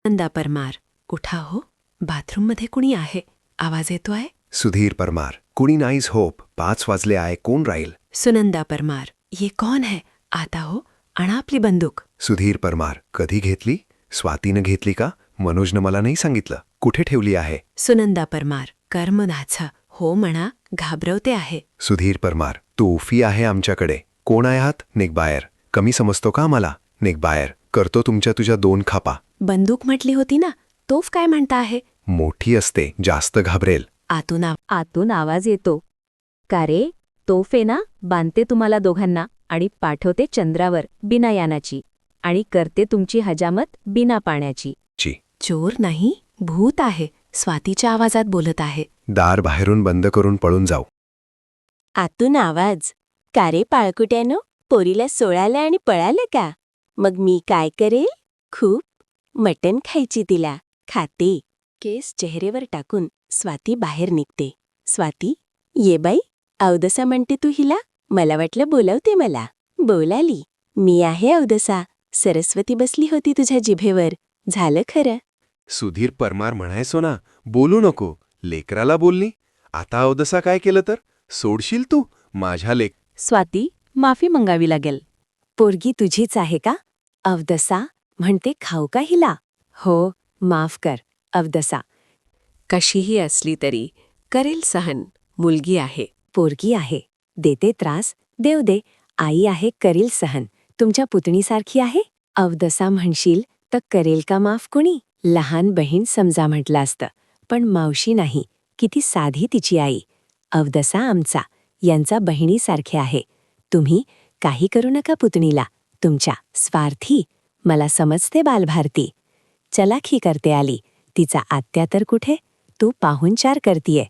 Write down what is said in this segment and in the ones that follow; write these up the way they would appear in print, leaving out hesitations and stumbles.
नंदा परमार, उठा हो, बाथरूममध्ये कुणी आहे, आवाज येतो आहे. सुधीर परमार, कुणी नाहीच होप, 5 वाजले आहे, कोण राहील? सुनंदा परमार, ये कौन है, आता हो, आणा आपली बंदूक. सुधीर परमार, कधी घेतली? स्वातीनं घेतली का? मनोजनं मला नाही सांगितलं. कुठे ठेवली आहे? सुनंदा परमार, कर्मधाचा, हो म्हणा, घाबरवते आहे. सुधीर परमार, तोफी आहे आमच्याकडे. कोण आहे आहात? निघ बाहेर. कमी समजतो का मला? निघ बाहेर. करतो तुझ्या 2 खापा. बंदूक म्हटली होती ना, तोफ काय म्हणता आहे. मोठी असते, जास्त घाबरेल. आतून आवाज येतो. का रे, तोफ आहे ना, बांधते तुम्हाला दोघांना आणि पाठवते चंद्रावर बिना यानाची आणि करते तुमची हजामत बिना पाण्याची. चोर नाही, भूत आहे, स्वातीच्या आवाजात बोलत आहे. दार बाहेरून बंद करून पळून जाऊ. आतून आवाज. का रे पाळकुट्यानो, पोरीला सोळालं आणि पळालं का? मग मी काय करेल? खूप मटण खायची तिला. खाते. केस चेहरेवर टाकून स्वाती बाहेर निघते. स्वाती, ये बाई, अवदसा म्हणते तू हिला? मला वाटलं बोलावते मला. बोलाली. मी आहे अवदसा. सरस्वती बसली होती तुझ्या जिभेवर. झालं खरं. सुधीर परमार म्हणायचो ना, बोलू नको. लेकराला बोलली. आता अवदसा काय केलं तर? सोडशील तू माझ्या लेक. स्वाती, माफी मंगावी लागेल. पोरगी तुझीच आहे का? अवदसा म्हणते खाऊ का हिला? हो, माफ कर, अवदसा. कशीही असली तरी करेल सहन, मुलगी आहे. पोरगी आहे, देते त्रास, देव दे. आई आहे, करील सहन. तुमच्या पुतणीसारखी आहे? अवदसा म्हणशील तर करेल का माफ कुणी? लहान बहीण समजा म्हटलं असतं, पण मावशी नाही. किती साधी तिची आई. अवदसा आमचा, यांचा बहिणीसारखे आहे. तुम्ही काही करू नका पुतणीला, तुमच्या स्वार्थी. मला समजते बालभारती. चलाखी करते आली. तिचा आत्या तर कुठे? तू पाहुणचार करतीये.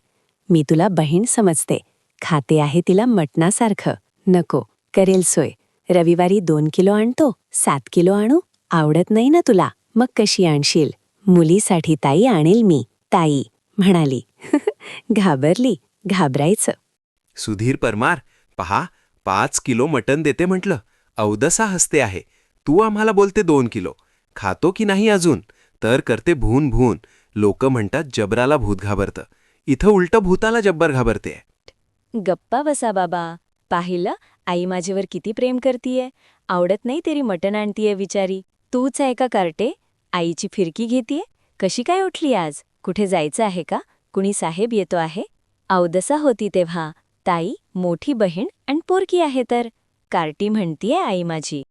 मी तुला बहीण समजते. खाते आहे तिला मटणासारखं. नको, करेल सोय. रविवारी 2 किलो आणतो, 7 किलो आणू? आवडत नाही ना तुला, मग कशी आणशील? मुलीसाठी ताई आणेल मी. ताई म्हणाली. घाबरली. घाबरायचं. सुधीर परमार, पहा, 5 किलो मटण देते म्हटलं. अवदसा हसते आहे. तू आम्हाला बोलते 2 किलो. खातो की नाही अजून? तर करते भून भून. लोक म्हणतात जबराला भूत घाबरतं. इथं उलटं भूताला जब्बर घाबरते. गप्पा बसा बाबा. पाहिलं, आई माझ्यावर किती प्रेम करतीये. आवडत नाही तरी मटण आणतीये विचारी. तूच आहे का कार्टे? आईची फिरकी घेतीये. कशी काय उठली आज? कुठे जायचं आहे का? कुणी साहेब येतो आहे? अवदसा होती तेव्हा. ताई, मोठी बहीण आणि पोरकी आहे तर. कार्टी म्हणतीये आई माझी.